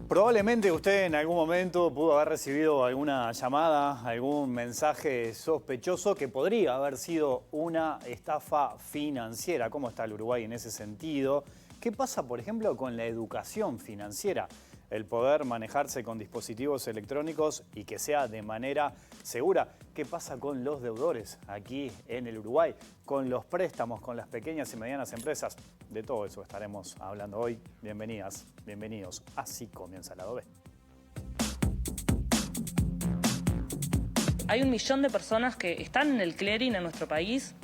Probablemente usted en algún momento pudo haber recibido alguna llamada, algún mensaje sospechoso que podría haber sido una estafa financiera. ¿Cómo está el Uruguay en ese sentido? ¿Qué pasa, por ejemplo, con la educación financiera? El poder manejarse con dispositivos electrónicos y que sea de manera segura. ¿Qué pasa con los deudores aquí en el Uruguay? Con los préstamos, con las pequeñas y medianas empresas. De todo eso estaremos hablando hoy. Bienvenidas, bienvenidos. Así comienza el lado B. Hay 1 millón de personas que están en el clearing en nuestro país,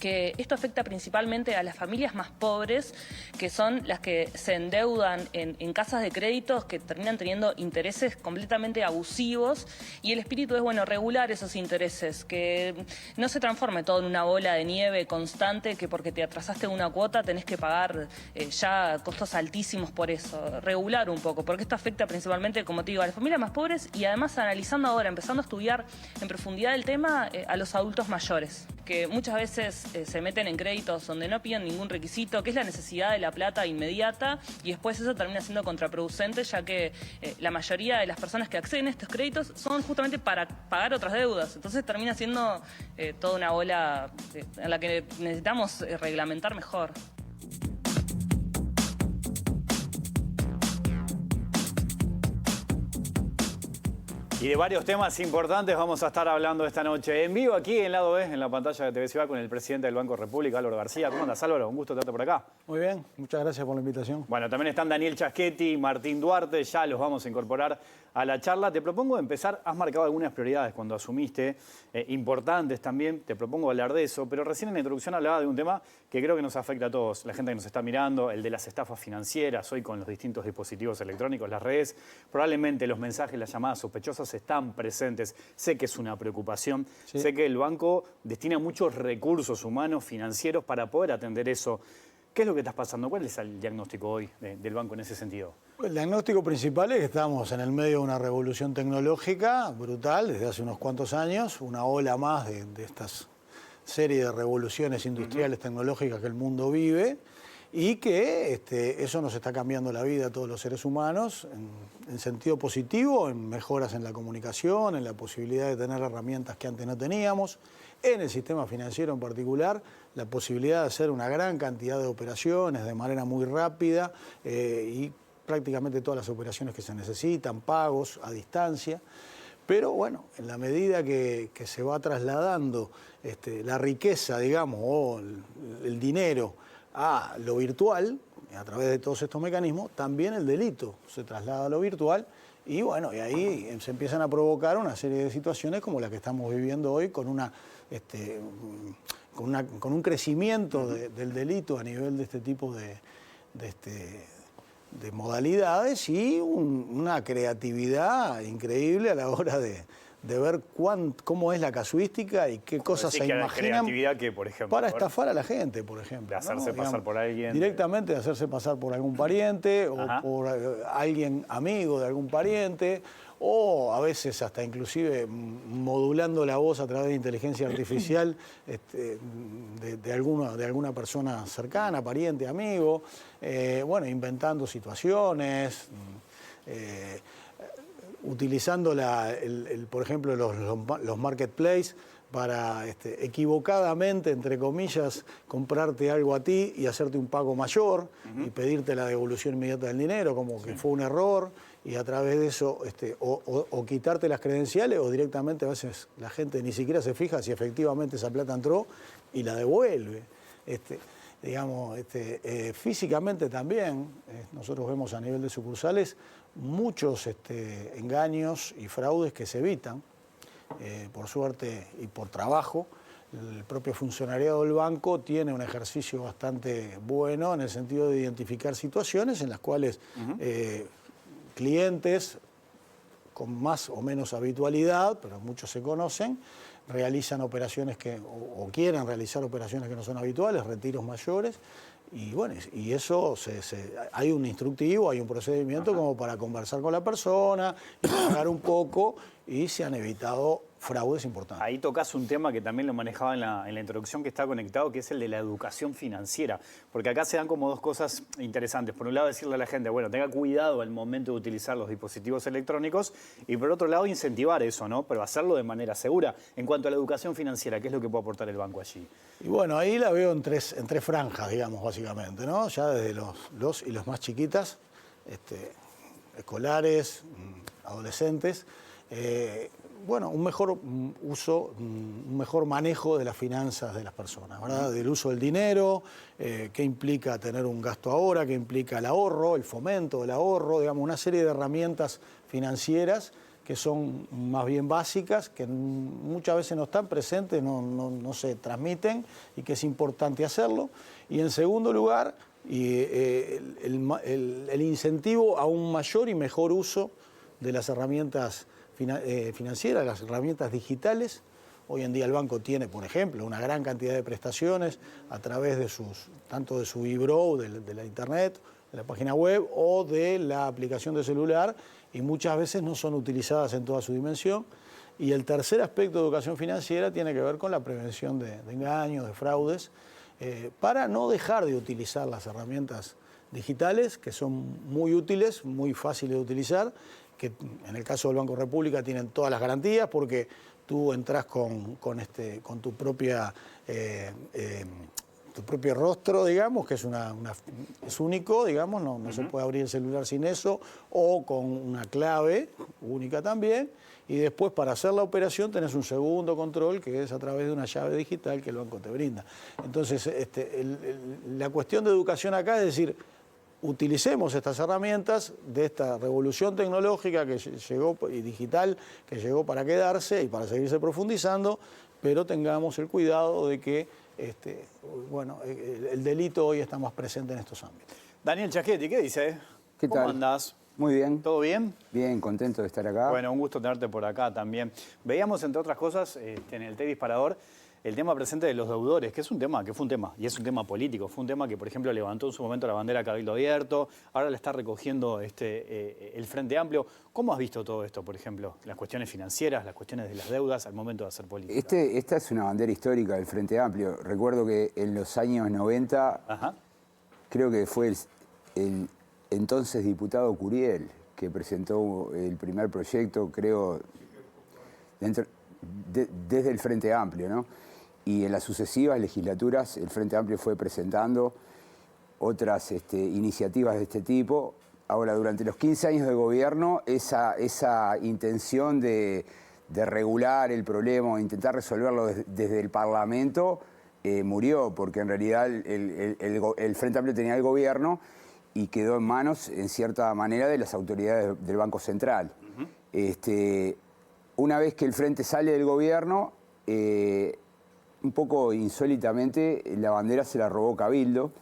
que esto afecta principalmente a las familias más pobres, que son las que se endeudan en casas de créditos que terminan teniendo intereses completamente abusivos, y el espíritu es, bueno, regular esos intereses, que no se transforme todo en una bola de nieve constante, que porque te atrasaste una cuota tenés que pagar ya costos altísimos por eso. Regular un poco, porque esto afecta principalmente, como te digo, a las familias más pobres y además analizando ahora, empezando a estudiar en profundidad el tema, a los adultos mayores, que muchas veces se meten en créditos donde no piden ningún requisito, que es la necesidad de la plata inmediata, y después eso termina siendo contraproducente, ya que la mayoría de las personas que acceden a estos créditos son justamente para pagar otras deudas. Entonces termina siendo toda una bola en la que necesitamos reglamentar mejor. Y de varios temas importantes vamos a estar hablando esta noche. En vivo aquí en Lado B, en la pantalla de TV Ciudad, con el presidente del Banco República, Álvaro García. ¿Cómo andas, Álvaro? Un gusto tenerte por acá. Muy bien, muchas gracias por la invitación. Bueno, también están Daniel Chaschetti, Martín Duarte, ya los vamos a incorporar a la charla. Te propongo empezar, has marcado algunas prioridades cuando asumiste, importantes también, te propongo hablar de eso, pero recién en la introducción hablaba de un tema que creo que nos afecta a todos, la gente que nos está mirando, el de las estafas financieras, hoy con los distintos dispositivos electrónicos, las redes, probablemente los mensajes, las llamadas sospechosas están presentes. Sé que es una preocupación, sí. Sé que el banco destina muchos recursos humanos, financieros, para poder atender eso. ¿Qué es lo que estás pasando? ¿Cuál es el diagnóstico hoy del banco en ese sentido? El diagnóstico principal es que estamos en el medio de una revolución tecnológica brutal desde hace unos cuantos años, una ola más de estas serie de revoluciones industriales tecnológicas que el mundo vive, y que eso nos está cambiando la vida a todos los seres humanos en sentido positivo, en mejoras en la comunicación, en la posibilidad de tener herramientas que antes no teníamos, en el sistema financiero en particular, la posibilidad de hacer una gran cantidad de operaciones de manera muy rápida y prácticamente todas las operaciones que se necesitan, pagos a distancia. Pero bueno, en la medida que se va trasladando la riqueza, digamos, o el dinero a lo virtual, a través de todos estos mecanismos, también el delito se traslada a lo virtual, y bueno, y ahí se empiezan a provocar una serie de situaciones como la que estamos viviendo hoy, con un crecimiento del delito a nivel de este tipo de modalidades, y una creatividad increíble a la hora de ver cómo es la casuística y qué cosas se imaginan creatividad que, por ejemplo, para estafar a la gente, por ejemplo. De hacerse pasar por alguien. Directamente de hacerse pasar por algún pariente o por alguien amigo de algún pariente, o a veces hasta inclusive modulando la voz a través de inteligencia artificial de alguna persona cercana, pariente, amigo, bueno, inventando situaciones, utilizando por ejemplo los marketplaces para equivocadamente, entre comillas, comprarte algo a ti y hacerte un pago mayor y pedirte la devolución inmediata del dinero, como que fue un error, y a través de eso o quitarte las credenciales, o directamente a veces la gente ni siquiera se fija si efectivamente esa plata entró y la devuelve. Físicamente también, nosotros vemos a nivel de sucursales muchos engaños y fraudes que se evitan, por suerte y por trabajo. El propio funcionariado del banco tiene un ejercicio bastante bueno en el sentido de identificar situaciones en las cuales clientes con más o menos habitualidad, pero muchos se conocen, realizan operaciones o quieren realizar operaciones que no son habituales, retiros mayores, y bueno, y eso hay un instructivo, hay un procedimiento como para conversar con la persona, pagar un poco, y se han evitado fraudes importantes. Ahí tocas un tema que también lo manejaba en la introducción, que está conectado, que es el de la educación financiera. Porque acá se dan como dos cosas interesantes. Por un lado, decirle a la gente, bueno, tenga cuidado al momento de utilizar los dispositivos electrónicos. Y por otro lado, incentivar eso, ¿no? Pero hacerlo de manera segura. En cuanto a la educación financiera, ¿qué es lo que puede aportar el banco allí? Y bueno, ahí la veo en tres franjas, digamos, básicamente, ¿no? Ya desde los y los más chiquitas, escolares, adolescentes. Bueno, un mejor uso, un mejor manejo de las finanzas de las personas, ¿verdad? Del uso del dinero, qué implica tener un gasto ahora, qué implica el ahorro, el fomento del ahorro, digamos, una serie de herramientas financieras que son más bien básicas, que muchas veces no están presentes, no se transmiten y que es importante hacerlo. Y en segundo lugar, el incentivo a un mayor y mejor uso de las herramientas financieras, las herramientas digitales. Hoy en día el banco tiene, por ejemplo, una gran cantidad de prestaciones a través de tanto de su e-brow, de la internet, de la página web o de la aplicación de celular, y muchas veces no son utilizadas en toda su dimensión. Y el tercer aspecto de educación financiera tiene que ver con la prevención de engaños, de fraudes, para no dejar de utilizar las herramientas digitales, que son muy útiles, muy fáciles de utilizar, que en el caso del Banco República tienen todas las garantías, porque tú entras con tu propio rostro, digamos, que es único, digamos, no se puede abrir el celular sin eso, o con una clave única también, y después para hacer la operación tenés un segundo control, que es a través de una llave digital que el banco te brinda. Entonces, la cuestión de educación acá es decir, utilicemos estas herramientas de esta revolución tecnológica que llegó y digital que llegó para quedarse y para seguirse profundizando, pero tengamos el cuidado de que el delito hoy está más presente en estos ámbitos. Daniel Chaschetti, ¿qué dice? ¿Qué tal? ¿Cómo andás? Muy bien. ¿Todo bien? Bien, contento de estar acá. Bueno, un gusto tenerte por acá también. Veíamos, entre otras cosas, en el T-Disparador, el tema presente de los deudores, que fue un tema, y es un tema político. Fue un tema que, por ejemplo, levantó en su momento la bandera Cabildo Abierto, ahora la está recogiendo el Frente Amplio. ¿Cómo has visto todo esto, por ejemplo? Las cuestiones financieras, las cuestiones de las deudas al momento de hacer política. Esta es una bandera histórica del Frente Amplio. Recuerdo que en los años 90, creo que fue el entonces diputado Curiel que presentó el primer proyecto, creo, desde el Frente Amplio, ¿no? Y en las sucesivas legislaturas el Frente Amplio fue presentando otras iniciativas de este tipo. Ahora, durante los 15 años de gobierno, esa intención de regular el problema o intentar resolverlo desde el Parlamento murió, porque en realidad el Frente Amplio tenía el gobierno y quedó en manos, en cierta manera, de las autoridades del Banco Central. Una vez que el Frente sale del gobierno, un poco insólitamente, la bandera se la robó Cabildo,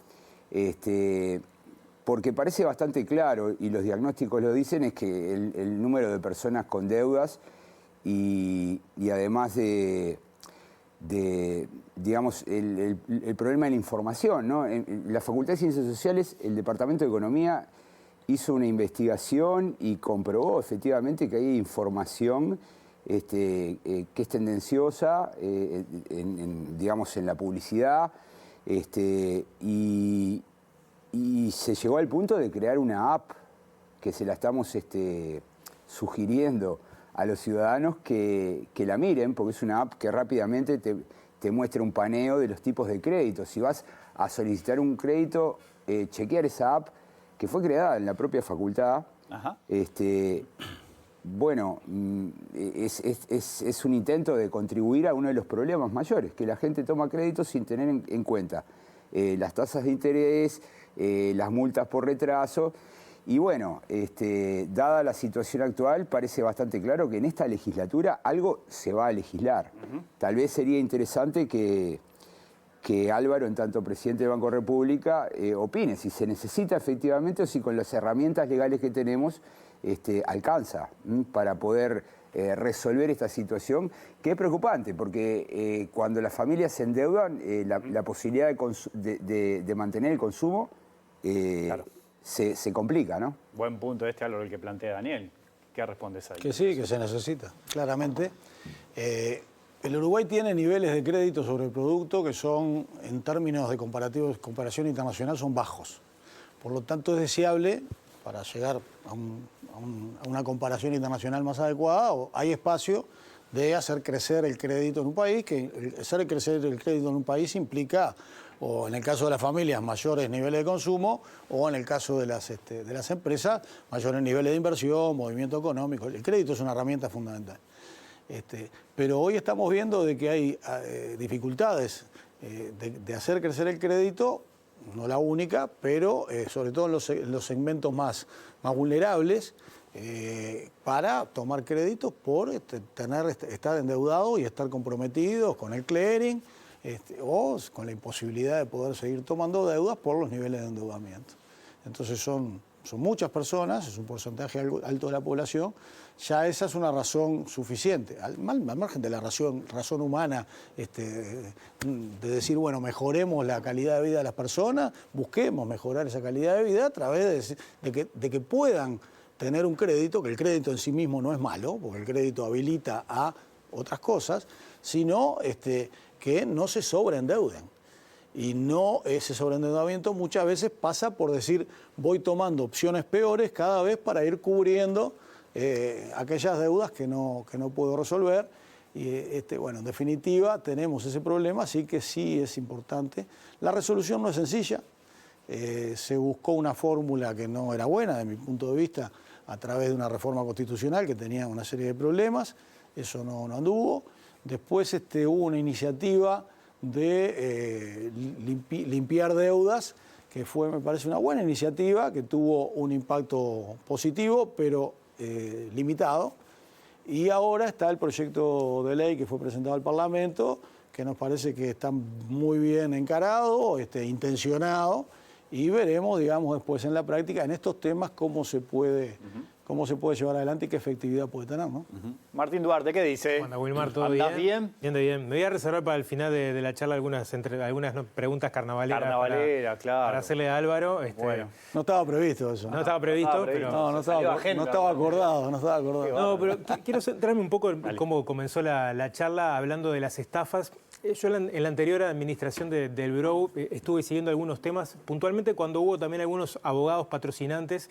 porque parece bastante claro, y los diagnósticos lo dicen, es que el número de personas con deudas y además digamos, el problema de la información, ¿no? En la Facultad de Ciencias Sociales, el Departamento de Economía hizo una investigación y comprobó efectivamente que hay información que es tendenciosa, digamos, en la publicidad, y se llegó al punto de crear una app que se la estamos sugiriendo a los ciudadanos que la miren, porque es una app que rápidamente te muestra un paneo de los tipos de créditos. Si vas a solicitar un crédito, chequear esa app que fue creada en la propia facultad. Bueno, es un intento de contribuir a uno de los problemas mayores, que la gente toma créditos sin tener en cuenta las tasas de interés, las multas por retraso. Y bueno, dada la situación actual, parece bastante claro que en esta legislatura algo se va a legislar. Tal vez sería interesante que Álvaro, en tanto presidente del Banco República, opine si se necesita efectivamente o si con las herramientas legales que tenemos alcanza para poder resolver esta situación, que es preocupante, porque cuando las familias se endeudan, la posibilidad de mantener el consumo se complica, ¿no? Buen punto Álvaro, el que plantea Daniel. ¿Qué respondes ahí? Que sí, que se necesita, claramente. El Uruguay tiene niveles de crédito sobre el producto que son, en términos de comparación internacional, son bajos. Por lo tanto, es deseable, para llegar a una comparación internacional más adecuada, hay espacio de hacer crecer el crédito en un país, que hacer crecer el crédito en un país implica, o en el caso de las familias, mayores niveles de consumo, o en el caso de las empresas, mayores niveles de inversión, movimiento económico. El crédito es una herramienta fundamental. Pero hoy estamos viendo de que hay dificultades de hacer crecer el crédito, no la única, pero sobre todo en los segmentos más vulnerables, para tomar créditos por estar endeudados y estar comprometidos con el clearing, o con la imposibilidad de poder seguir tomando deudas por los niveles de endeudamiento. Entonces son muchas personas, es un porcentaje alto de la población, ya esa es una razón suficiente, al margen de la razón humana, de decir, bueno, mejoremos la calidad de vida de las personas, busquemos mejorar esa calidad de vida a través de que puedan tener un crédito, que el crédito en sí mismo no es malo, porque el crédito habilita a otras cosas, sino que no se sobreendeuden. Y no, ese sobreendeudamiento muchas veces pasa por decir, voy tomando opciones peores cada vez para ir cubriendo aquellas deudas que no puedo resolver. Y bueno, en definitiva tenemos ese problema, así que sí es importante. La resolución no es sencilla. Se buscó una fórmula que no era buena, de mi punto de vista, a través de una reforma constitucional que tenía una serie de problemas. Eso no anduvo. Después hubo una iniciativa de limpiar deudas, que fue, me parece, una buena iniciativa, que tuvo un impacto positivo, pero limitado. Y ahora está el proyecto de ley que fue presentado al Parlamento, que nos parece que está muy bien encarado, intencionado, y veremos, digamos, después en la práctica, en estos temas, cómo se puede llevar adelante y qué efectividad puede tener, ¿no? Martín Duarte, ¿qué dice? Bueno, Wilmar, ¿todo ¿Andás bien? Bien. Me voy a reservar para el final de la charla algunas preguntas carnavaleras para hacerle a Álvaro. Bueno. No estaba previsto eso. No estaba previsto, pero... No estaba acordado. No, pero quiero centrarme un poco en cómo comenzó la charla hablando de las estafas. Yo en la anterior administración del Bureau estuve siguiendo algunos temas, puntualmente cuando hubo también algunos abogados patrocinantes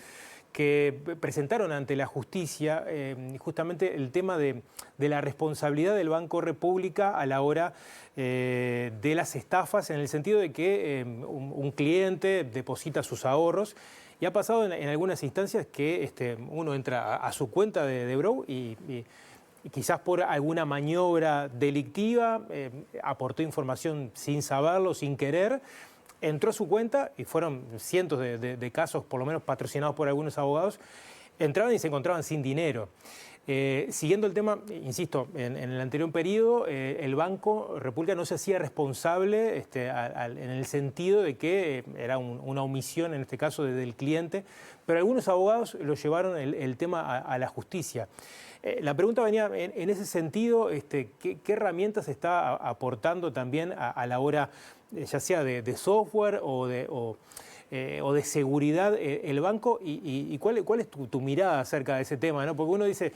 que presentaron ante la justicia justamente el tema de la responsabilidad del Banco República a la hora de las estafas, en el sentido de que un cliente deposita sus ahorros y ha pasado en algunas instancias que uno entra a su cuenta de Bureau y quizás por alguna maniobra delictiva aportó información sin saberlo, sin querer. Entró a su cuenta, y fueron cientos de casos, por lo menos patrocinados por algunos abogados, entraban y se encontraban sin dinero. Siguiendo el tema, insisto, en el anterior periodo, el Banco República no se hacía responsable en el sentido de que era una omisión, en este caso, del cliente, pero algunos abogados lo llevaron el tema a la justicia. La pregunta venía en ese sentido, ¿qué herramientas está aportando también a la hora, ya sea de software o de seguridad el banco? ¿Y cuál es tu mirada acerca de ese tema, ¿no? Porque uno dice,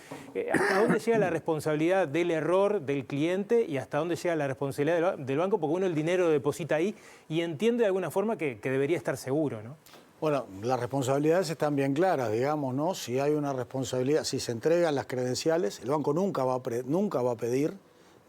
¿hasta dónde llega la responsabilidad del error del cliente y hasta dónde llega la responsabilidad del banco? Porque uno el dinero lo deposita ahí y entiende de alguna forma que debería estar seguro, ¿no? Bueno, las responsabilidades están bien claras, digamos, ¿no? Si hay una responsabilidad, si se entregan las credenciales, el banco nunca va a pedir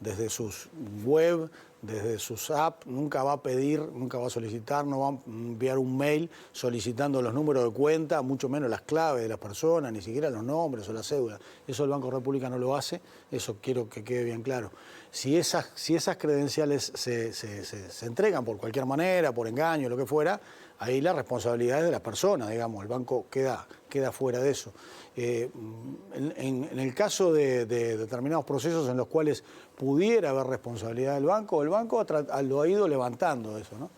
desde sus web, desde sus apps, nunca va a solicitar, no va a enviar un mail solicitando los números de cuenta, mucho menos las claves de las personas, ni siquiera los nombres o la cédula. Eso el Banco República no lo hace, eso quiero que quede bien claro. Si esas credenciales se entregan por cualquier manera, por engaño, lo que fuera, ahí la responsabilidad es de la persona, digamos, el banco queda fuera de eso. En el caso de determinados procesos en los cuales pudiera haber responsabilidad del banco, el banco lo ha ido levantando eso, ¿no?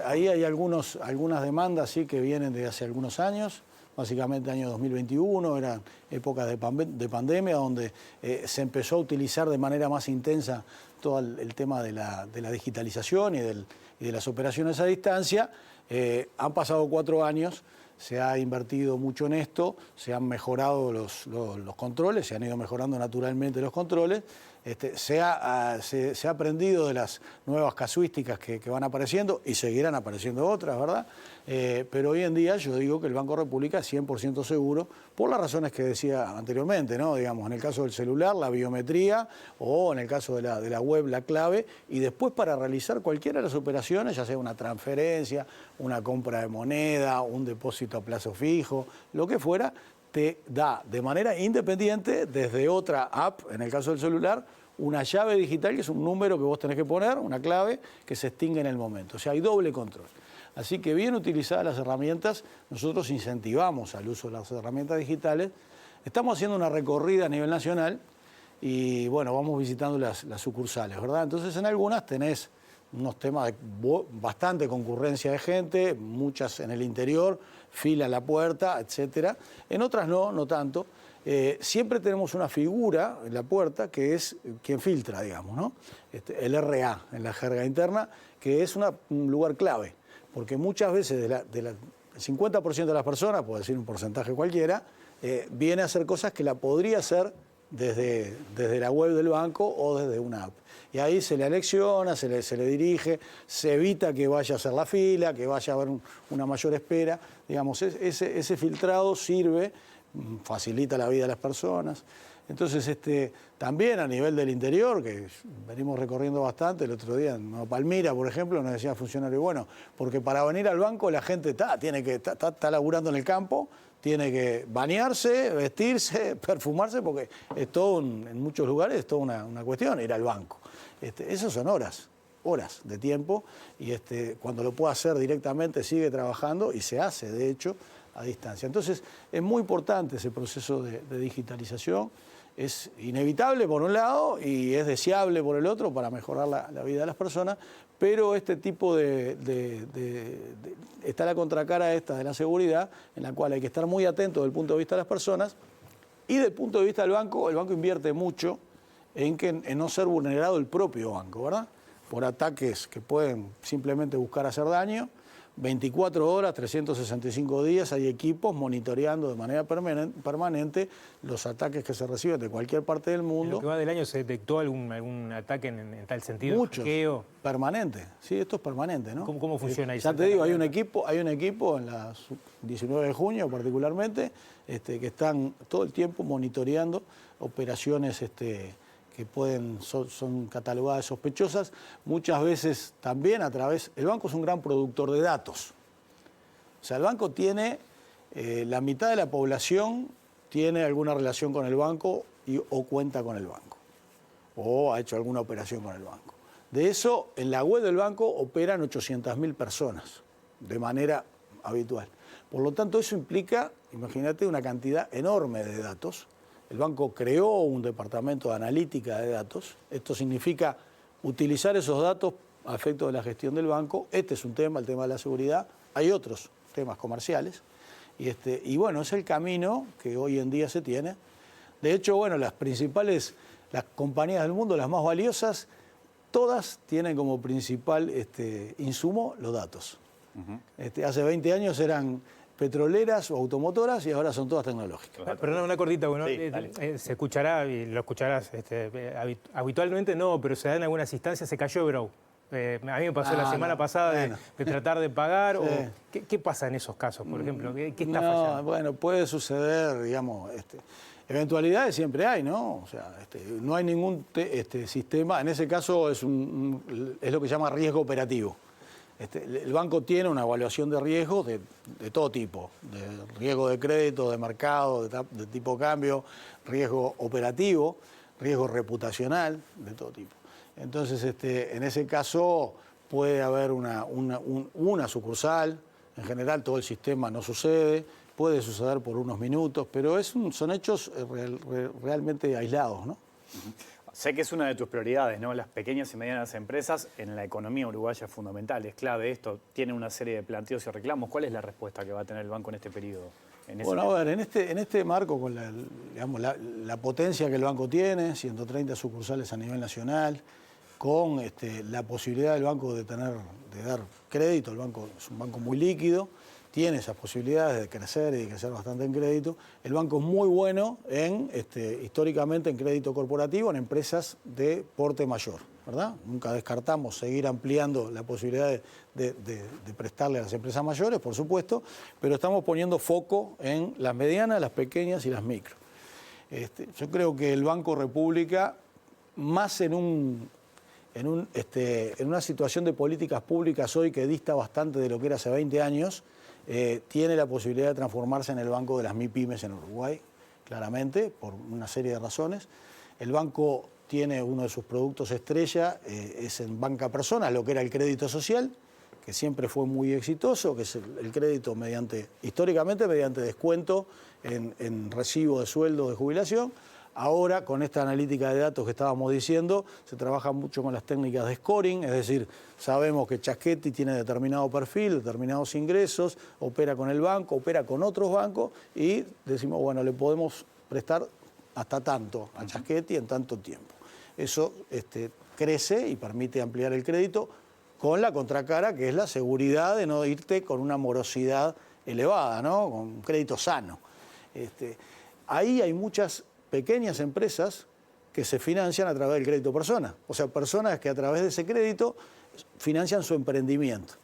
Ahí hay algunas demandas sí, que vienen de hace algunos años, básicamente año 2021, eran épocas de pandemia, donde se empezó a utilizar de manera más intensa todo el tema de la digitalización y de las operaciones a distancia. Han pasado 4 años se ha invertido mucho en esto, se han mejorado los controles, se han ido mejorando naturalmente los controles, se ha aprendido de las nuevas casuísticas que van apareciendo y seguirán apareciendo otras, ¿verdad? Pero hoy en día yo digo que el Banco República es 100% seguro por las razones que decía anteriormente, ¿no? Digamos, en el caso del celular, la biometría, o en el caso de la web, la clave, y después para realizar cualquiera de las operaciones, ya sea una transferencia, una compra de moneda, un depósito a plazo fijo, lo que fuera, te da de manera independiente desde otra app, en el caso del celular, una llave digital que es un número que vos tenés que poner, una clave que se extingue en el momento. O sea, hay doble control. Así que bien utilizadas las herramientas, nosotros incentivamos al uso de las herramientas digitales. Estamos haciendo una recorrida a nivel nacional y bueno, vamos visitando las sucursales, ¿verdad? Entonces en algunas tenés unos temas de bastante concurrencia de gente, muchas en el interior, fila a la puerta, etcétera. En otras no tanto. Siempre tenemos una figura en la puerta que es quien filtra, digamos, ¿no? El RA en la jerga interna, que es un lugar clave, porque muchas veces el 50% de las personas, puedo decir un porcentaje cualquiera, viene a hacer cosas que la podría hacer desde la web del banco o desde una app. Y ahí se le alecciona, se le dirige, se evita que vaya a hacer la fila, que vaya a haber una mayor espera. Digamos, ese filtrado sirve, facilita la vida de las personas. Entonces, también a nivel del interior, que venimos recorriendo bastante, el otro día en Palmira, por ejemplo, nos decía funcionario, bueno, porque para venir al banco la gente está laburando en el campo, tiene que bañarse, vestirse, perfumarse, porque es todo, en muchos lugares es toda una cuestión ir al banco. Esas son horas de tiempo, y cuando lo puede hacer directamente sigue trabajando y se hace, de hecho, a distancia. Entonces, es muy importante ese proceso de digitalización. Es inevitable por un lado y es deseable por el otro para mejorar la vida de las personas, pero este tipo está la contracara esta de la seguridad, en la cual hay que estar muy atento desde el punto de vista de las personas, y desde el punto de vista del banco, el banco invierte mucho en no ser vulnerado el propio banco, ¿verdad? Por ataques que pueden simplemente buscar hacer daño. 24 horas, 365 días, hay equipos monitoreando de manera permanente los ataques que se reciben de cualquier parte del mundo. ¿En lo que va del año se detectó algún ataque en tal sentido? Muchos. ¿Hackeo? Permanente. Sí, esto es permanente, ¿no? ¿Cómo funciona ahí? Ya te digo, hay un equipo en la 19 de junio particularmente, que están todo el tiempo monitoreando operaciones que son catalogadas sospechosas, muchas veces también el banco es un gran productor de datos. O sea, el banco tiene, la mitad de la población tiene alguna relación con el banco o cuenta con el banco, o ha hecho alguna operación con el banco. De eso, en la web del banco operan 800.000 personas de manera habitual. Por lo tanto, eso implica, imagínate, una cantidad enorme de datos. El banco creó un departamento de analítica de datos. Esto significa utilizar esos datos a efecto de la gestión del banco. Este es un tema, el tema de la seguridad. Hay otros temas comerciales. Y bueno, es el camino que hoy en día se tiene. De hecho, bueno, las compañías del mundo, las más valiosas, todas tienen como principal insumo los datos. Hace 20 años eran petroleras o automotoras y ahora son todas tecnológicas. Perdón, una cortita, bueno, Sí, se escuchará y lo escucharás habitualmente, no, pero se da en algunas instancias, se cayó Brow. A mí me pasó la semana pasada de tratar de pagar. Sí. O, ¿qué pasa en esos casos, por ejemplo? ¿Qué está No, fallando? bueno, puede suceder, digamos, eventualidades siempre hay, ¿no? O sea, no hay ningún sistema, en ese caso es lo que se llama riesgo operativo. El banco tiene una evaluación de riesgos de todo tipo, de riesgo de crédito, de mercado, de tipo cambio, riesgo operativo, riesgo reputacional, de todo tipo. Entonces, en ese caso puede haber una sucursal, en general todo el sistema no sucede, puede suceder por unos minutos, pero son hechos realmente aislados, ¿no? Sé que es una de tus prioridades, ¿no? Las pequeñas y medianas empresas en la economía uruguaya es fundamental, es clave esto. Tiene una serie de planteos y reclamos. ¿Cuál es la respuesta que va a tener el banco en este periodo? Bueno, a ver, en este marco, con la potencia que el banco tiene, 130 sucursales a nivel nacional, con la posibilidad del banco de dar crédito, el banco es un banco muy líquido, tiene esas posibilidades de crecer y de crecer bastante en crédito. El banco es muy bueno históricamente en crédito corporativo en empresas de porte mayor, ¿verdad? Nunca descartamos seguir ampliando la posibilidad de prestarle a las empresas mayores, por supuesto, pero estamos poniendo foco en las medianas, las pequeñas y las micro. Yo creo que el Banco República, más en una situación de políticas públicas hoy que dista bastante de lo que era hace 20 años, tiene la posibilidad de transformarse en el banco de las MIPYMES en Uruguay, claramente, por una serie de razones. El banco tiene uno de sus productos estrella, es en banca personas, lo que era el crédito social, que siempre fue muy exitoso, que es el crédito históricamente mediante descuento en recibo de sueldo de jubilación. Ahora, con esta analítica de datos que estábamos diciendo, se trabaja mucho con las técnicas de scoring, es decir, sabemos que Chaschetti tiene determinado perfil, determinados ingresos, opera con el banco, opera con otros bancos y decimos, bueno, le podemos prestar hasta tanto a Chaschetti en tanto tiempo. Eso crece y permite ampliar el crédito con la contracara, que es la seguridad de no irte con una morosidad elevada, ¿no? Con un crédito sano. Ahí hay muchas pequeñas empresas que se financian a través del crédito persona. O sea, personas que a través de ese crédito financian su emprendimiento.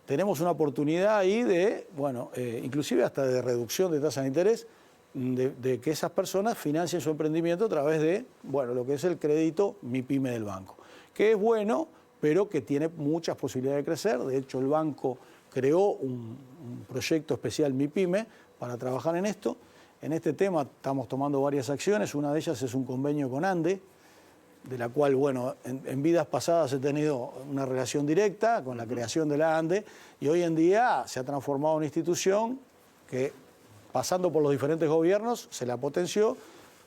Tenemos una oportunidad ahí de, bueno, inclusive hasta de reducción de tasa de interés, de que esas personas financien su emprendimiento a través de, bueno, lo que es el crédito MIPYME del banco, que es bueno, pero que tiene muchas posibilidades de crecer. De hecho, el banco creó un proyecto especial MIPYME para trabajar en esto. En este tema estamos tomando varias acciones, una de ellas es un convenio con ANDE, de la cual, bueno, en vidas pasadas he tenido una relación directa con la creación de la ANDE y hoy en día se ha transformado en una institución que, pasando por los diferentes gobiernos, se la potenció,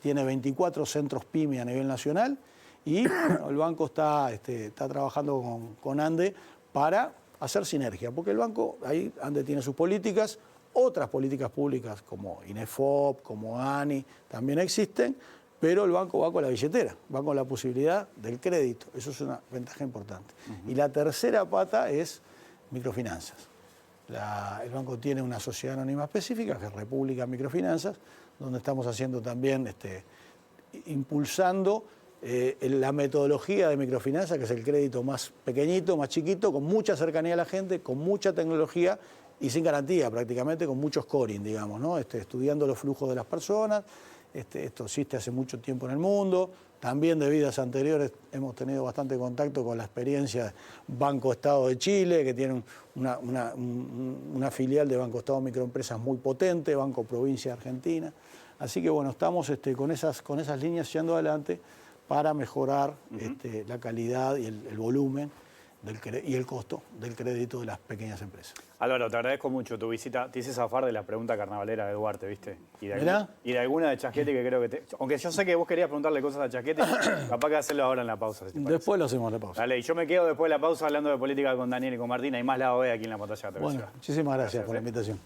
tiene 24 centros PYME a nivel nacional y bueno, el banco está trabajando con ANDE para hacer sinergia, porque el banco, ahí ANDE tiene sus políticas, otras políticas públicas como INEFOP, como ANI, también existen, pero el banco va con la billetera, va con la posibilidad del crédito. Eso es una ventaja importante. Y la tercera pata es microfinanzas. El banco tiene una sociedad anónima específica, que es República Microfinanzas, donde estamos haciendo también, impulsando la metodología de microfinanzas, que es el crédito más pequeñito, más chiquito, con mucha cercanía a la gente, con mucha tecnología, y sin garantía prácticamente, con mucho scoring, digamos, ¿no? Estudiando los flujos de las personas. Esto existe hace mucho tiempo en el mundo. También de vidas anteriores hemos tenido bastante contacto con la experiencia de Banco Estado de Chile, que tiene una filial de Banco Estado Microempresas muy potente, Banco Provincia Argentina. Así que bueno, estamos con esas líneas yendo adelante para mejorar la calidad y el volumen y el costo del crédito de las pequeñas empresas. Álvaro, te agradezco mucho tu visita. Te hice zafar de la pregunta carnavalera de Duarte, ¿viste? Y de alguna de Chaschetti que creo que aunque yo sé que vos querías preguntarle cosas a Chaschetti, capaz que hacerlo ahora en la pausa. Si después lo hacemos en la pausa. Dale, y yo me quedo después de la pausa hablando de política con Daniel y con Martina y más lado B aquí en la pantalla de televisión. Bueno, muchísimas gracias por la invitación.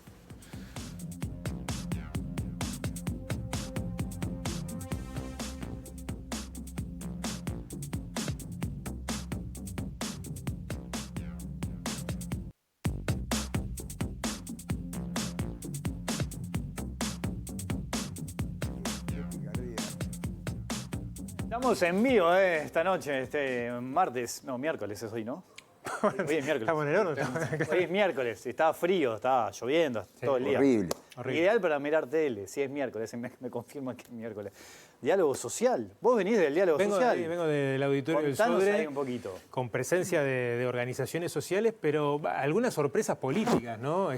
Estamos en vivo esta noche, miércoles es hoy, ¿no? Hoy es miércoles. Estamos en el horno. Hoy es miércoles, estaba frío, estaba lloviendo todo el día. Horrible. Ideal para mirar tele, si es miércoles, me confirman que es miércoles. Diálogo social. ¿Vos venís del diálogo social? Vengo del auditorio del Contanos Sodre, ahí un poquito. con presencia de organizaciones sociales, pero algunas sorpresas políticas, ¿no?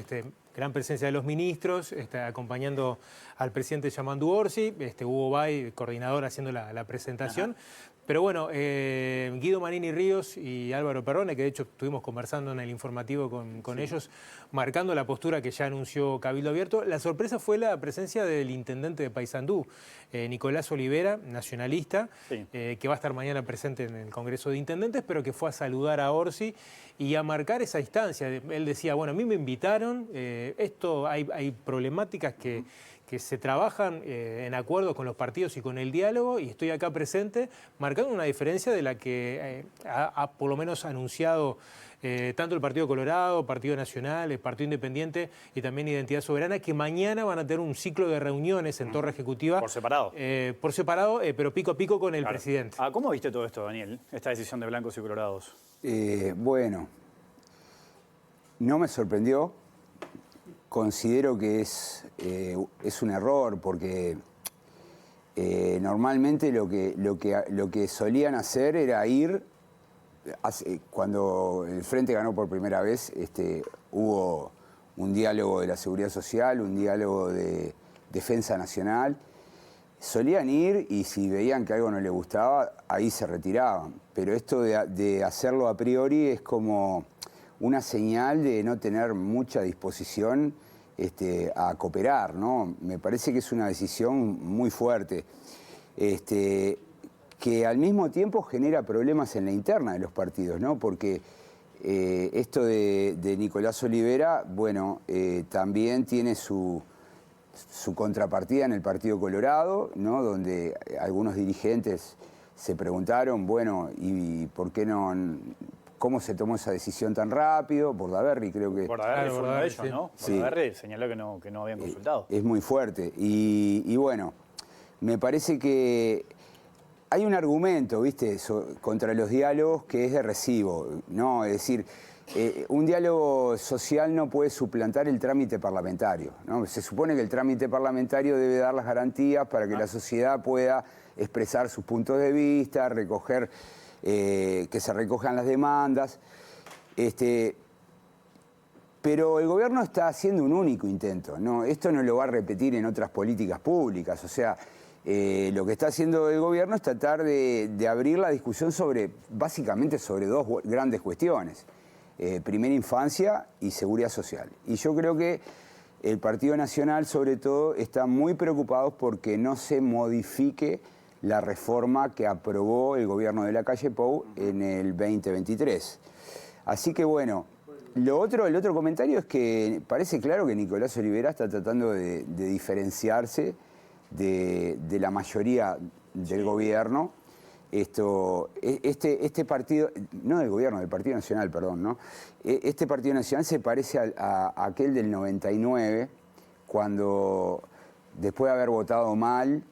Gran presencia de los ministros, acompañando al presidente Yamandu Orsi, Hugo Bay, coordinador, haciendo la presentación. Ajá. Pero bueno, Guido Manini Ríos y Álvaro Perrone, que de hecho estuvimos conversando en el informativo con ellos, marcando la postura que ya anunció Cabildo Abierto. La sorpresa fue la presencia del intendente de Paysandú, Nicolás Olivera, nacionalista, que va a estar mañana presente en el Congreso de Intendentes, pero que fue a saludar a Orsi y a marcar esa instancia. Él decía, bueno, a mí me invitaron, hay problemáticas que que se trabajan en acuerdo con los partidos y con el diálogo, y estoy acá presente, marcando una diferencia de la que ha por lo menos anunciado tanto el Partido Colorado, Partido Nacional, el Partido Independiente y también Identidad Soberana, que mañana van a tener un ciclo de reuniones en Torre Ejecutiva. Por separado. Por separado, pero pico a pico con el presidente. ¿Cómo viste todo esto, Daniel, esta decisión de blancos y colorados? Bueno, no me sorprendió. Considero que es un error porque normalmente lo que solían hacer era ir. Cuando el Frente ganó por primera vez, hubo un diálogo de la seguridad social, un diálogo de defensa nacional. Solían ir y si veían que algo no les gustaba, ahí se retiraban. Pero esto de hacerlo a priori es como una señal de no tener mucha disposición a cooperar, ¿no? Me parece que es una decisión muy fuerte. Que al mismo tiempo genera problemas en la interna de los partidos, ¿no? Porque esto de Nicolás Olivera, bueno, también tiene su contrapartida en el Partido Colorado, ¿no? Donde algunos dirigentes se preguntaron, bueno, ¿y por qué no? ¿Cómo se tomó esa decisión tan rápido? Bordaberry creo que... Bordaberry fue uno de ellos, sí. ¿no? Sí. Bordaberry señaló que no habían consultado. Es muy fuerte. Y bueno, me parece que hay un argumento, ¿viste?, contra los diálogos que es de recibo, ¿no? Es decir, un diálogo social no puede suplantar el trámite parlamentario, ¿no? Se supone que el trámite parlamentario debe dar las garantías para que la sociedad pueda expresar sus puntos de vista, recoger, que se recojan las demandas. Pero el gobierno está haciendo un único intento, ¿no? Esto no lo va a repetir en otras políticas públicas, o sea... lo que está haciendo el gobierno es tratar de abrir la discusión básicamente sobre dos grandes cuestiones. Primera infancia y seguridad social. Y yo creo que el Partido Nacional, sobre todo, está muy preocupado porque no se modifique la reforma que aprobó el gobierno de Lacalle Pou en el 2023. Así que bueno, el otro comentario es que parece claro que Nicolás Olivera está tratando de diferenciarse de la mayoría del gobierno. Este partido, no del gobierno, del Partido Nacional, perdón, ¿no? Este Partido Nacional se parece a aquel del 99, cuando después de haber votado mal,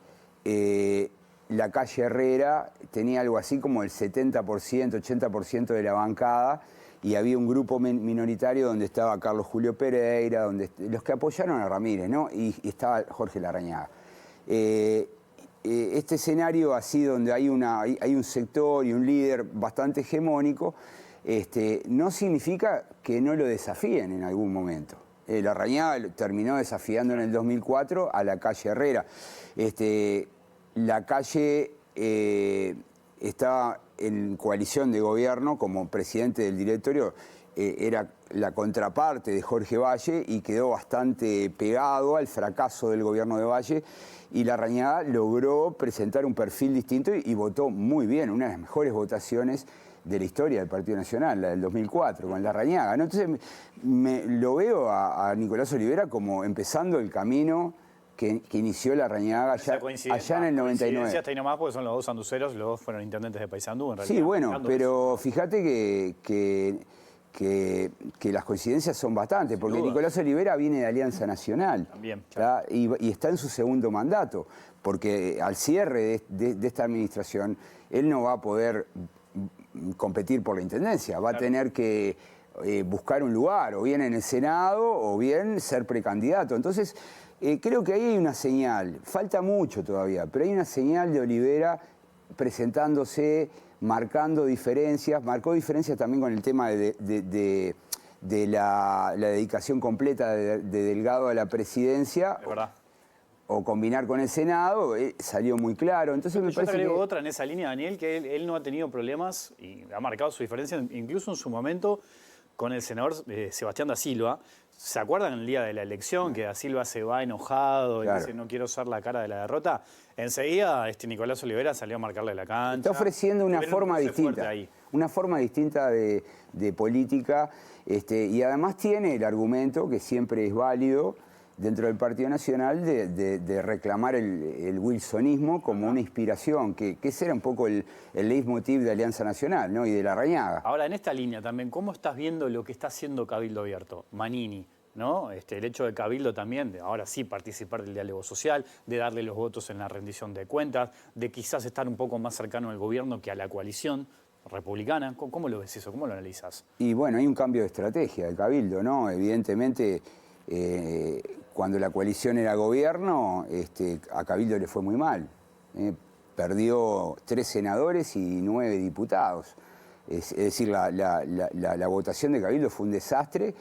Lacalle Herrera tenía algo así como el 70%, 80% de la bancada, y había un grupo minoritario donde estaba Carlos Julio Pereira, los que apoyaron a Ramírez, ¿no? Y estaba Jorge Larrañaga. Este escenario así donde hay un sector y un líder bastante hegemónico, no significa que no lo desafíen en algún momento. Larrañaga terminó desafiando en el 2004 a Lacalle Herrera. Lacalle estaba en coalición de gobierno como presidente del directorio, era la contraparte de Jorge Valle y quedó bastante pegado al fracaso del gobierno de Valle. Y Larrañaga logró presentar un perfil distinto y votó muy bien, una de las mejores votaciones de la historia del Partido Nacional, la del 2004, con Larrañaga, ¿no? Entonces lo veo a Nicolás Olivera como empezando el camino que inició Larrañaga allá en el 99. Está ahí nomás porque son los dos sanduceros, los dos fueron intendentes de Paysandú, en realidad. Sí, bueno, pero fíjate que las coincidencias son bastantes, porque Nicolás Olivera viene de Alianza Nacional. También, y está en su segundo mandato, porque al cierre de esta administración, él no va a poder competir por la intendencia, va a tener que buscar un lugar, o bien en el Senado, o bien ser precandidato. Entonces, creo que ahí hay una señal, falta mucho todavía, pero hay una señal de Olivera presentándose, marcando diferencias, marcó diferencias también con el tema de la dedicación completa de Delgado a la presidencia, Es verdad. o combinar con el Senado, salió muy claro. Entonces me Yo te parece agrego que... otra en esa línea, Daniel, que él no ha tenido problemas y ha marcado su diferencia, incluso en su momento, con el senador Sebastián da Silva. ¿Se acuerdan el día de la elección que da Silva se va enojado y dice no quiero ser la cara de la derrota? Enseguida Nicolás Olivera salió a marcarle la cancha. Está ofreciendo una forma distinta, una forma distinta de política, y además tiene el argumento, que siempre es válido, dentro del Partido Nacional de reclamar el wilsonismo como una inspiración, que ese era un poco el leitmotiv de Alianza Nacional, ¿no? Y de Larrañaga. Ahora, en esta línea también, ¿cómo estás viendo lo que está haciendo Cabildo Abierto? Manini, ¿no? El hecho de Cabildo también, de ahora sí participar del diálogo social, de darle los votos en la rendición de cuentas, de quizás estar un poco más cercano al gobierno que a la coalición republicana. ¿Cómo lo ves eso? ¿Cómo lo analizas? Y bueno, hay un cambio de estrategia de Cabildo, ¿no? Evidentemente, cuando la coalición era gobierno, a Cabildo le fue muy mal. Perdió 3 senadores y 9 diputados. Es decir, la votación de Cabildo fue un desastre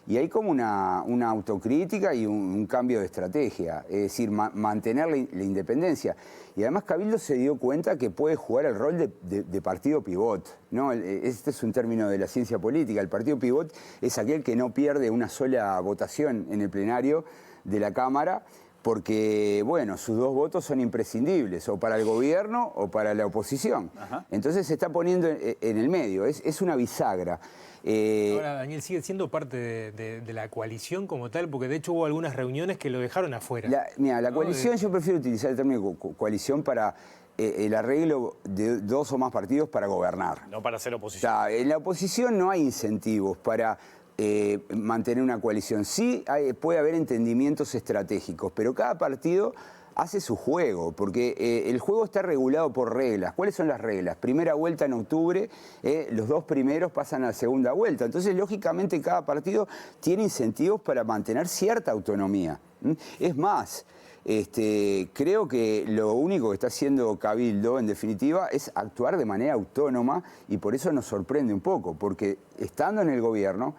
y hay como una autocrítica y un cambio de estrategia. Es decir, mantener la independencia. Y además Cabildo se dio cuenta que puede jugar el rol de partido pivot, ¿no? Este es un término de la ciencia política. El partido pivot es aquel que no pierde una sola votación en el plenario de la Cámara, porque, bueno, sus 2 votos son imprescindibles, o para el gobierno o para la oposición. Ajá. Entonces se está poniendo en el medio, es una bisagra. Ahora, Daniel, sigue siendo parte de la coalición como tal, porque de hecho hubo algunas reuniones que lo dejaron afuera. Mira, la coalición, yo prefiero utilizar el término coalición para el arreglo de 2 o más partidos para gobernar. No para hacer oposición. O sea, en la oposición no hay incentivos para mantener una coalición. Sí puede haber entendimientos estratégicos, pero cada partido hace su juego, porque el juego está regulado por reglas. ¿Cuáles son las reglas? Primera vuelta en octubre, los 2 primeros pasan a la segunda vuelta. Entonces, lógicamente, cada partido tiene incentivos para mantener cierta autonomía. Es más, creo que lo único que está haciendo Cabildo, en definitiva, es actuar de manera autónoma y por eso nos sorprende un poco, porque estando en el gobierno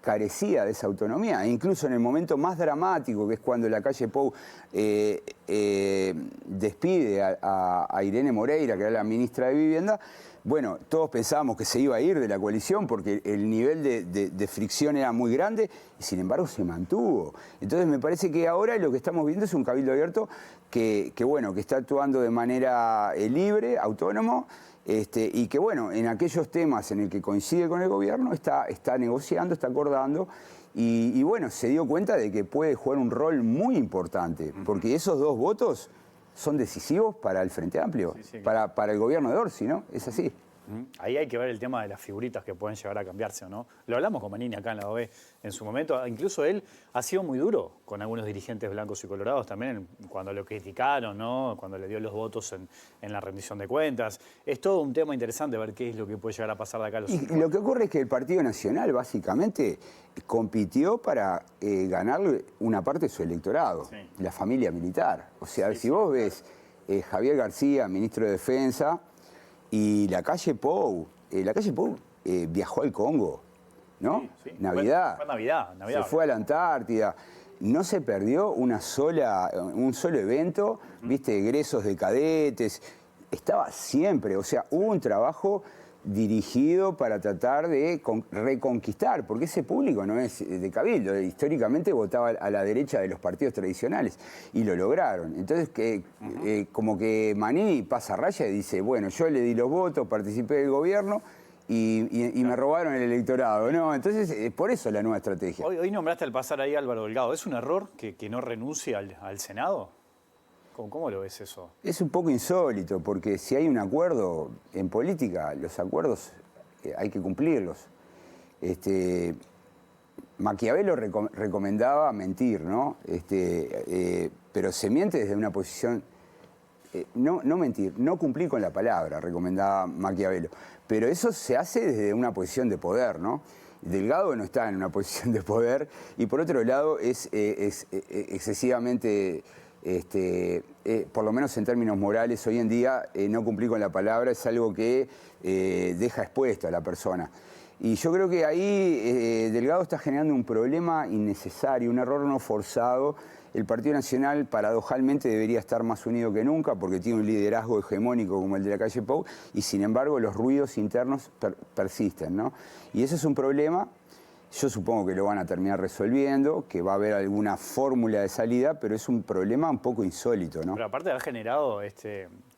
carecía de esa autonomía. E incluso en el momento más dramático, que es cuando la calle Pou despide a Irene Moreira, que era la ministra de Vivienda, bueno, todos pensábamos que se iba a ir de la coalición porque el nivel de fricción era muy grande y sin embargo se mantuvo. Entonces me parece que ahora lo que estamos viendo es un Cabildo Abierto que está actuando de manera libre, autónomo, y que, bueno, en aquellos temas en el que coincide con el gobierno está negociando, está acordando y, bueno, se dio cuenta de que puede jugar un rol muy importante, porque esos 2 votos son decisivos para el Frente Amplio, sí, para el gobierno de Orsi, ¿no? Es así. Ahí hay que ver el tema de las figuritas que pueden llegar a cambiarse o no. Lo hablamos con Manini acá en la OE en su momento. Incluso él ha sido muy duro con algunos dirigentes blancos y colorados también cuando lo criticaron, ¿no? Cuando le dio los votos en la rendición de cuentas. Es todo un tema interesante ver qué es lo que puede llegar a pasar de acá a los Y lo que ocurre es que el Partido Nacional básicamente compitió para ganarle una parte de su electorado, sí, la familia militar. O sea, si vos ves Javier García, ministro de Defensa, y la calle Pou viajó al Congo, ¿no? Sí, sí. Navidad. Fue Navidad. Se fue a la Antártida. No se perdió un solo evento, viste, egresos de cadetes. Estaba siempre, o sea, hubo un trabajo dirigido para tratar de reconquistar, porque ese público no es de Cabildo, históricamente votaba a la derecha de los partidos tradicionales y lo lograron. Entonces, como que Manini pasa raya y dice, bueno, yo le di los votos, participé del gobierno y me robaron el electorado, ¿no? Entonces, por eso la nueva estrategia. Hoy nombraste al pasar ahí a Álvaro Delgado. ¿Es un error que no renuncie al Senado? ¿Cómo lo ves eso? Es un poco insólito, porque si hay un acuerdo en política, los acuerdos hay que cumplirlos. Maquiavelo recomendaba mentir, ¿no? Pero se miente desde una posición... no mentir, no cumplir con la palabra, recomendaba Maquiavelo. Pero eso se hace desde una posición de poder, ¿no? Delgado no está en una posición de poder y por otro lado es excesivamente... por lo menos en términos morales, hoy en día no cumplir con la palabra es algo que deja expuesto a la persona. Y yo creo que ahí Delgado está generando un problema innecesario, un error no forzado. El Partido Nacional, paradojalmente, debería estar más unido que nunca porque tiene un liderazgo hegemónico como el de la calle Pou y, sin embargo, los ruidos internos persisten, ¿no? Y ese es un problema. Yo supongo que lo van a terminar resolviendo, que va a haber alguna fórmula de salida, pero es un problema un poco insólito, ¿no? Pero aparte de haber generado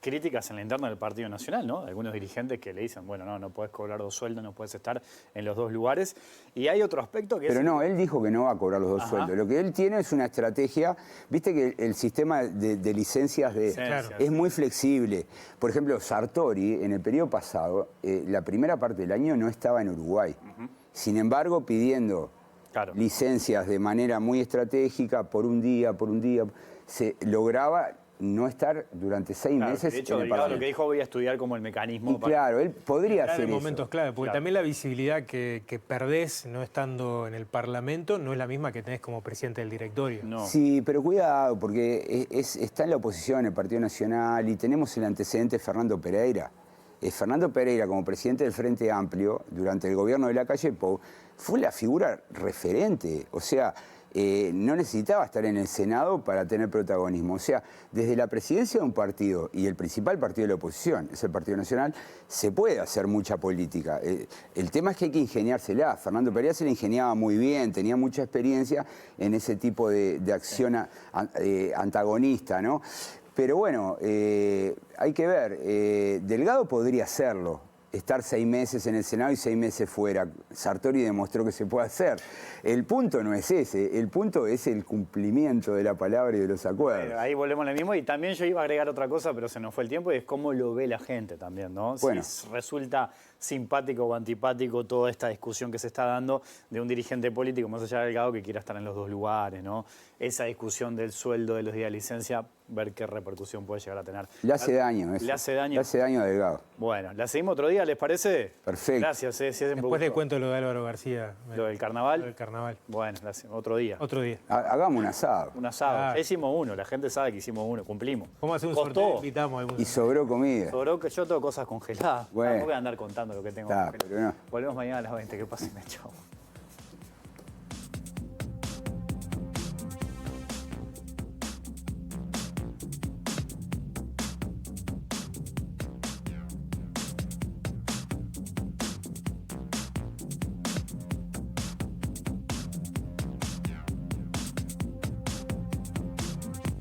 críticas en la interna del Partido Nacional, ¿no? Algunos dirigentes que le dicen, bueno, no puedes cobrar 2 sueldos, no puedes estar en los 2 lugares. Y hay otro aspecto que Pero no, él dijo que no va a cobrar los 2 sueldos. Lo que él tiene es una estrategia, viste que el sistema de licencias es muy flexible. Por ejemplo, Sartori, en el periodo pasado, la primera parte del año no estaba en Uruguay. Sin embargo, pidiendo licencias de manera muy estratégica, por un día, se lograba no estar durante 6 meses de hecho, en el Parlamento. lo que dijo, voy a estudiar como el mecanismo. Y claro, él podría hacer en eso. momentos clave, porque también la visibilidad que perdés no estando en el Parlamento no es la misma que tenés como presidente del directorio. No. Sí, pero cuidado, porque está en la oposición el Partido Nacional y tenemos el antecedente de Fernando Pereira. Fernando Pereira, como presidente del Frente Amplio, durante el gobierno de Lacalle Pou, fue la figura referente. O sea, no necesitaba estar en el Senado para tener protagonismo. O sea, desde la presidencia de un partido y el principal partido de la oposición, es el Partido Nacional, se puede hacer mucha política. El tema es que hay que ingeniársela. Fernando Pereira se la ingeniaba muy bien, tenía mucha experiencia en ese tipo de acción antagonista, ¿no? Pero bueno, hay que ver. Delgado podría hacerlo. Estar 6 meses en el Senado y 6 meses fuera. Sartori demostró que se puede hacer. El punto no es ese, el punto es el cumplimiento de la palabra y de los acuerdos. Bueno, ahí volvemos a lo mismo y también yo iba a agregar otra cosa, pero se nos fue el tiempo y es cómo lo ve la gente también, ¿no? Bueno. Si resulta simpático o antipático toda esta discusión que se está dando de un dirigente político, más allá de Delgado, que quiera estar en los 2 lugares, ¿no? Esa discusión del sueldo, de los días de licencia, ver qué repercusión puede llegar a tener. Le hace daño eso. Le hace daño. Le hace daño a Delgado. Bueno, la seguimos otro día, ¿les parece? Perfecto. Gracias, si es en Después le Bogotá. cuento lo de Álvaro García. Lo del carnaval. Lo del carnaval. Bueno, otro día. Otro día. Hagamos un asado. Un asado. Claro. Ya hicimos uno, la gente sabe que hicimos uno, cumplimos. Vamos a hacer un Costó. sorteo, invitamos a algún. Y sobró comida. Sobró que yo tengo cosas congeladas. Bueno. No voy a andar contando lo que tengo Está, congelado. pero no. Volvemos mañana a las 20. Que pasen, chao.